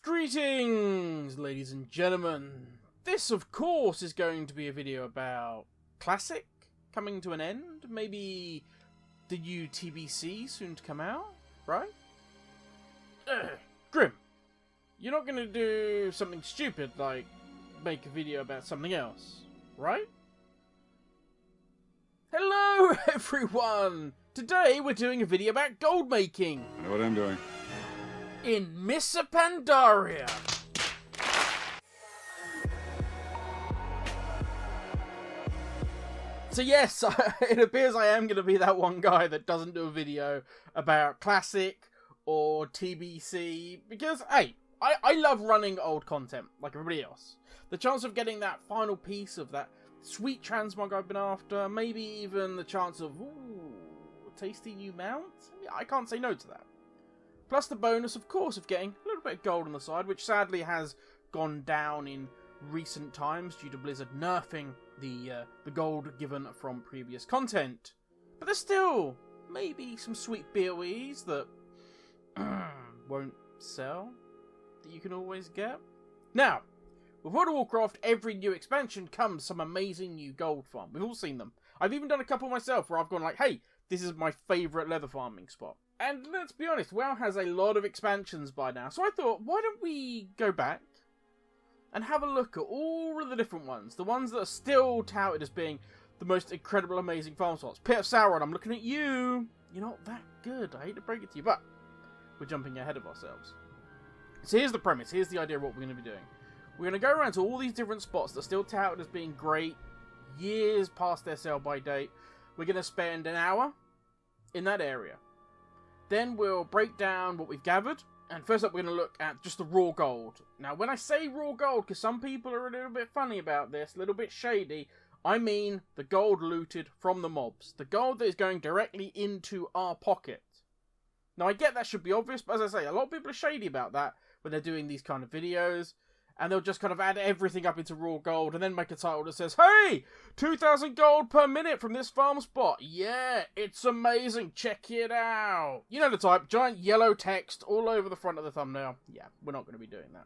Greetings, ladies and gentlemen. This, of course, is going to be a video about Classic coming to an end. Maybe the new TBC soon to come out, right? Grim, you're not going to do something stupid like make a video about something else, right? Hello, everyone! Today we're doing a video about gold making. I know what I'm doing. In Missa Pandaria. So yes, it appears I am going to be that one guy that doesn't do a video about Classic or TBC, because, hey, I love running old content, like everybody else. The chance of getting that final piece of that sweet transmog I've been after, maybe even the chance of, ooh, a tasty new mount? Yeah, I can't say no to that. Plus the bonus, of course, of getting a little bit of gold on the side, which sadly has gone down in recent times due to Blizzard nerfing the gold given from previous content. But there's still maybe some sweet BOEs that won't sell, that you can always get. Now, with World of Warcraft, every new expansion comes some amazing new gold farm. We've all seen them. I've even done a couple myself where I've gone like, hey, this is my favourite leather farming spot. And let's be honest, WoW has a lot of expansions by now. So I thought, why don't we go back and have a look at all of the different ones. The ones that are still touted as being the most incredible, amazing farm spots. Pit of Sauron, I'm looking at you. You're not that good. I hate to break it to you, but we're jumping ahead of ourselves. So here's the premise. Here's the idea of what we're going to be doing. We're going to go around to all these different spots that are still touted as being great, years past their sell-by date. We're going to spend an hour in that area. Then we'll break down what we've gathered. And first up, we're going to look at just the raw gold. Now, when I say raw gold, because some people are a little bit funny about this, a little bit shady, I mean the gold looted from the mobs. The gold that is going directly into our pocket. Now, I get that should be obvious, but as I say, a lot of people are shady about that when they're doing these kind of videos. And they'll just kind of add everything up into raw gold and then make a title that says, hey, 2,000 gold per minute from this farm spot. Yeah, it's amazing. Check it out. You know the type. Giant yellow text all over the front of the thumbnail. Yeah, we're not going to be doing that.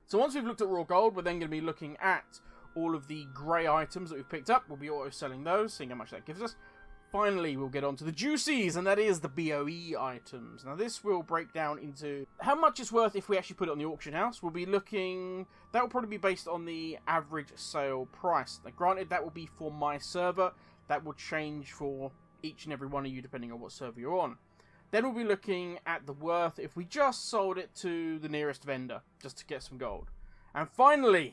So once we've looked at raw gold, we're then going to be looking at all of the grey items that we've picked up. We'll be auto-selling those, seeing how much that gives us. Finally, we'll get on to the juicies, and that is the BOE items. Now, this will break down into how much it's worth if we actually put it on the auction house. We'll be looking... That will probably be based on the average sale price. Now, granted, that will be for my server. That will change for each and every one of you, depending on what server you're on. Then we'll be looking at the worth if we just sold it to the nearest vendor, just to get some gold. And finally,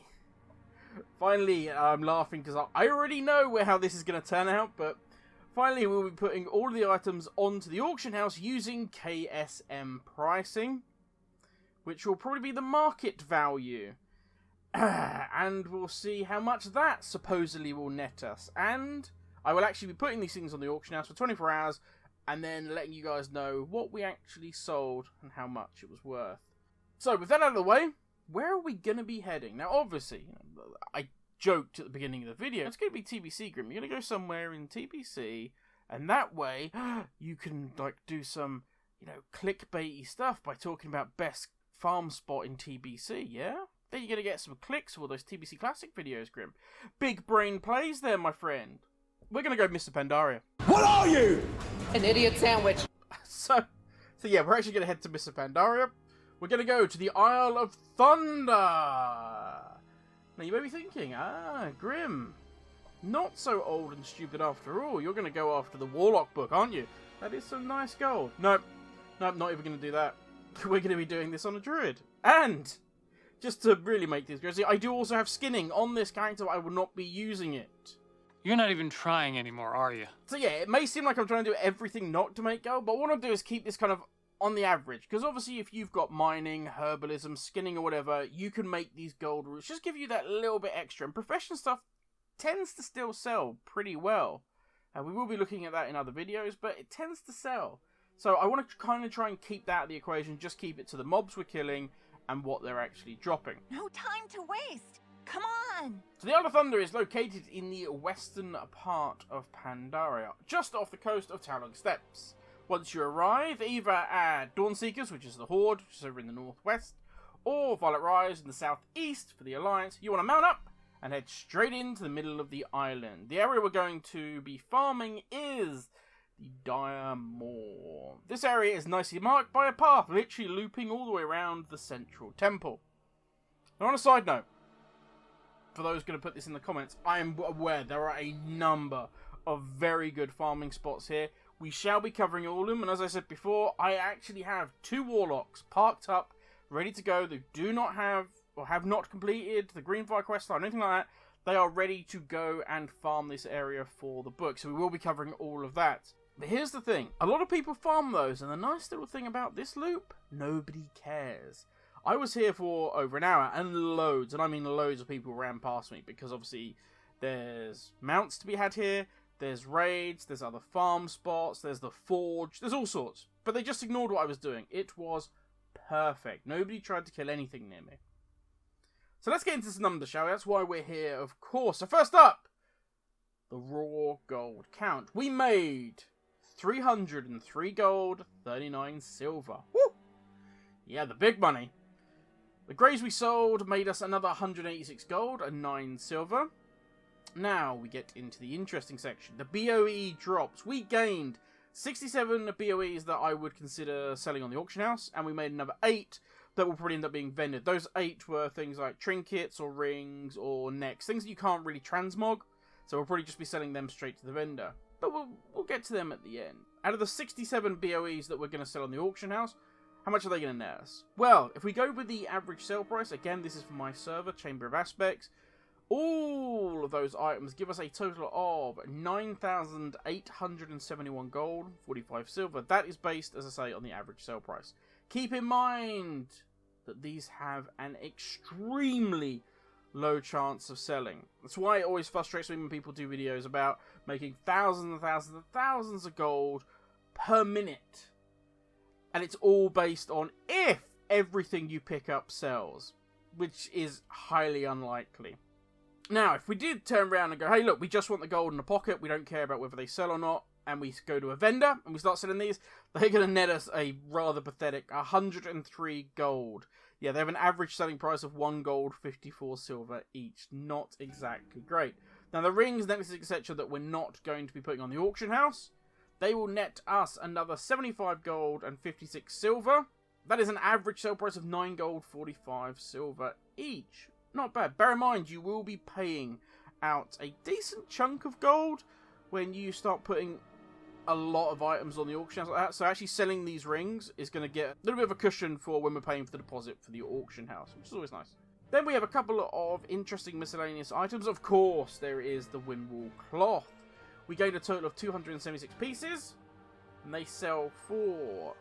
I'm laughing because I already know how this is going to turn out, but... Finally, we'll be putting all of the items onto the auction house using KSM pricing, which will probably be the market value. And we'll see how much that supposedly will net us. And I will actually be putting these things on the auction house for 24 hours and then letting you guys know what we actually sold and how much it was worth. So, with that out of the way, where are we going to be heading? Now, obviously, I joked at the beginning of the video, it's going to be TBC, Grim. You're going to go somewhere in TBC, and that way, you can, like, do some, clickbaity stuff by talking about best farm spot in TBC, yeah? Then you're going to get some clicks for all those TBC Classic videos, Grim. Big brain plays there, my friend. We're going to go Mr. Pandaria. What are you? An idiot sandwich. So yeah, we're actually going to head to Mr. Pandaria. We're going to go to the Isle of Thunder. Now, you may be thinking, Grim, not so old and stupid after all. You're going to go after the Warlock book, aren't you? That is some nice gold. Nope, not even going to do that. We're going to be doing this on a Druid. And, just to really make this crazy, I do also have skinning on this character, but I will not be using it. You're not even trying anymore, are you? So yeah, it may seem like I'm trying to do everything not to make gold, but what I'll do is keep this kind of on the average, because obviously if you've got mining, herbalism, skinning or whatever, you can make these gold routes, just give you that little bit extra, and profession stuff tends to still sell pretty well. We will be looking at that in other videos, but it tends to sell. So I want to kind of try and keep that out of the equation, just keep it to the mobs we're killing and what they're actually dropping. No time to waste! Come on! So the Isle of Thunder is located in the western part of Pandaria, just off the coast of Talon Steppes. Once you arrive, either at Dawnseekers, which is the Horde, which is over in the northwest, or Violet Rise in the southeast for the Alliance, you want to mount up and head straight into the middle of the island. The area we're going to be farming is the Diremoor. This area is nicely marked by a path, literally looping all the way around the central temple. Now on a side note, for those going to put this in the comments, I am aware there are a number of very good farming spots here. We shall be covering all of them, and as I said before, I actually have 2 warlocks parked up, ready to go, that do not have, or have not completed the Greenfire quest or anything like that. They are ready to go and farm this area for the book, so we will be covering all of that. But here's the thing, a lot of people farm those, and the nice little thing about this loop, nobody cares. I was here for over an hour, and loads, and I mean loads of people ran past me, because obviously there's mounts to be had here, there's raids, there's other farm spots, there's the forge, there's all sorts. But they just ignored what I was doing. It was perfect. Nobody tried to kill anything near me. So let's get into some numbers, shall we? That's why we're here, of course. So first up, the raw gold count. We made 303 gold, 39 silver. Woo! Yeah, the big money. The greys we sold made us another 186 gold and 9 silver. Now we get into the interesting section. The BOE drops. We gained 67 BOEs that I would consider selling on the auction house, and we made another 8 that will probably end up being vended. Those 8 were things like trinkets or rings or necks, things that you can't really transmog, so we'll probably just be selling them straight to the vendor. But we'll get to them at the end. Out of the 67 BOEs that we're going to sell on the auction house, how much are they going to net us? Well, if we go with the average sale price, again, this is for my server, Chamber of Aspects, all of those items give us a total of 9,871 gold, 45 silver. That is based, as I say, on the average sale price. Keep in mind that these have an extremely low chance of selling. That's why it always frustrates me when people do videos about making thousands and thousands and thousands of gold per minute. And it's all based on if everything you pick up sells, which is highly unlikely. Now, if we did turn around and go, hey, look, we just want the gold in the pocket, we don't care about whether they sell or not, and we go to a vendor and we start selling these, they're going to net us a rather pathetic 103 gold. Yeah, they have an average selling price of 1 gold, 54 silver each. Not exactly great. Now, the rings, necklaces, etc. that we're not going to be putting on the auction house, they will net us another 75 gold and 56 silver. That is an average sale price of 9 gold, 45 silver each. Not bad. Bear in mind, you will be paying out a decent chunk of gold when you start putting a lot of items on the auction house like that. So actually selling these rings is going to get a little bit of a cushion for when we're paying for the deposit for the auction house, which is always nice. Then we have a couple of interesting miscellaneous items. Of course, there is the Windwall cloth. We gained a total of 276 pieces, and they sell for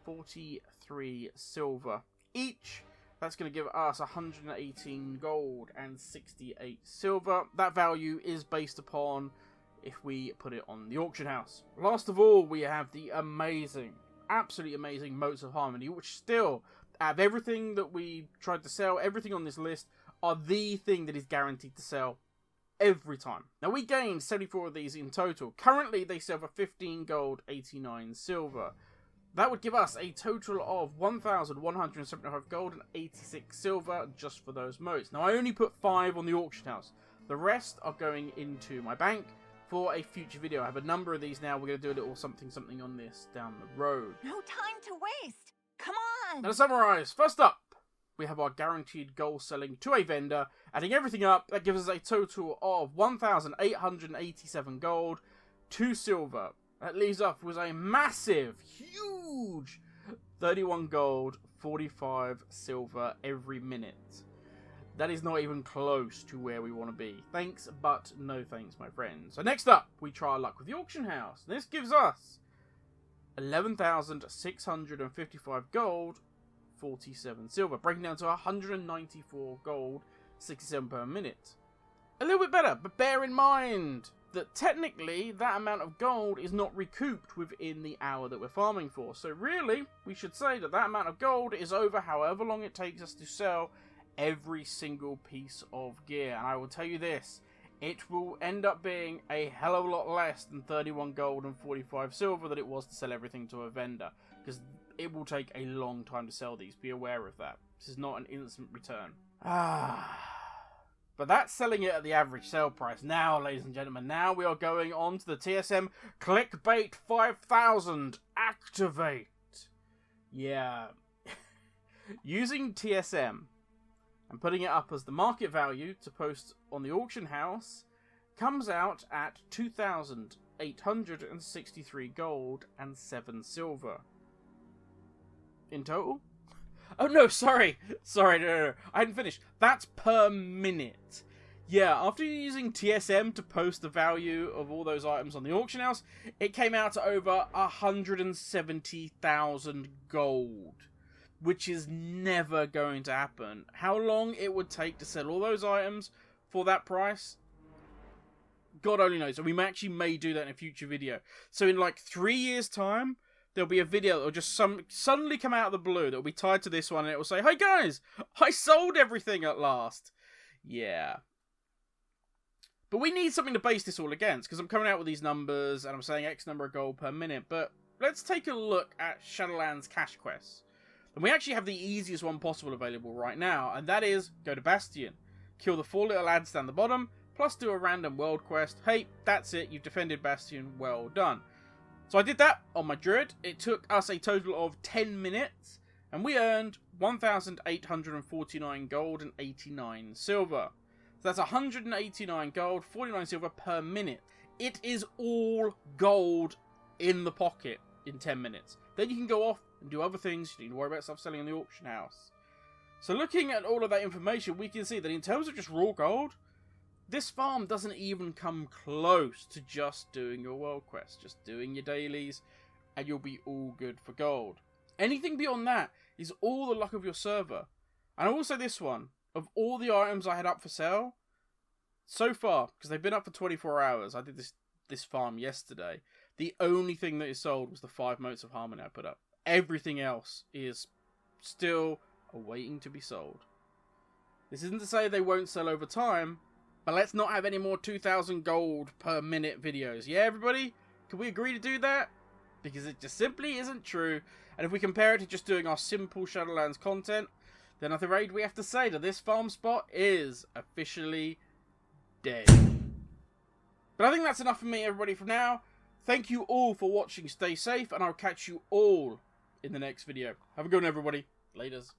43 silver each. That's going to give us 118 gold and 68 silver. That value is based upon if we put it on the auction house. Last of all, we have the amazing, absolutely amazing Motes of Harmony, which still, out of everything that we tried to sell, everything on this list, are the thing that is guaranteed to sell every time. Now, we gained 74 of these in total. Currently, they sell for 15 gold, 89 silver. That would give us a total of 1,175 gold and 86 silver just for those modes. Now, I only put 5 on the auction house. The rest are going into my bank for a future video. I have a number of these now. We're going to do a little something on this down the road. No time to waste. Come on. Now, to summarise, first up, we have our guaranteed gold selling to a vendor. Adding everything up, that gives us a total of 1,887 gold, 2 silver. That leaves us with a massive, huge 31 gold, 45 silver every minute. That is not even close to where we want to be. Thanks, but no thanks, my friends. So next up, we try our luck with the auction house. This gives us 11,655 gold, 47 silver, breaking down to 194 gold, 67 per minute. A little bit better, but bear in mind that technically that amount of gold is not recouped within the hour that we're farming for. So really, we should say that that amount of gold is over however long it takes us to sell every single piece of gear. And I will tell you this, it will end up being a hell of a lot less than 31 gold and 45 silver that it was to sell everything to a vendor, because it will take a long time to sell these. Be aware of that. This is not an instant return. But that's selling it at the average sale price. Now, ladies and gentlemen, now we are going on to the TSM Clickbait 5000 Activate. Yeah. Using TSM and putting it up as the market value to post on the auction house comes out at 2,863 gold and 7 silver. In total? Oh no, sorry, no, I hadn't finished. That's per minute. Yeah, after using TSM to post the value of all those items on the auction house, it came out to over 170,000 gold, which is never going to happen. How long it would take to sell all those items for that price, God only knows. And we actually may do that in a future video. So in like 3 years' time, there'll be a video that will just suddenly come out of the blue that will be tied to this one, and it will say, "Hey guys, I sold everything at last." Yeah. But we need something to base this all against, because I'm coming out with these numbers, and I'm saying X number of gold per minute. But let's take a look at Shadowlands cash quests. And we actually have the easiest one possible available right now, and that is go to Bastion. Kill the 4 little ads down the bottom, plus do a random world quest. Hey, that's it, you've defended Bastion, well done. So I did that on my druid. It took us a total of 10 minutes, and we earned 1,849 gold and 89 silver. So that's 189 gold, 49 silver per minute. It is all gold in the pocket in 10 minutes. Then you can go off and do other things. You need to worry about stuff selling in the auction house. So looking at all of that information, we can see that in terms of just raw gold, this farm doesn't even come close to just doing your world quest, just doing your dailies, and you'll be all good for gold. Anything beyond that is all the luck of your server. And also this one, of all the items I had up for sale, so far, because they've been up for 24 hours, I did this farm yesterday, the only thing that is sold was the 5 Motes of Harmony I put up. Everything else is still awaiting to be sold. This isn't to say they won't sell over time, but let's not have any more 2,000 gold per minute videos. Yeah, everybody? Can we agree to do that? Because it just simply isn't true. And if we compare it to just doing our simple Shadowlands content, then I'm afraid we have to say that this farm spot is officially dead. But I think that's enough for me, everybody, for now. Thank you all for watching. Stay safe, and I'll catch you all in the next video. Have a good one, everybody. Laters.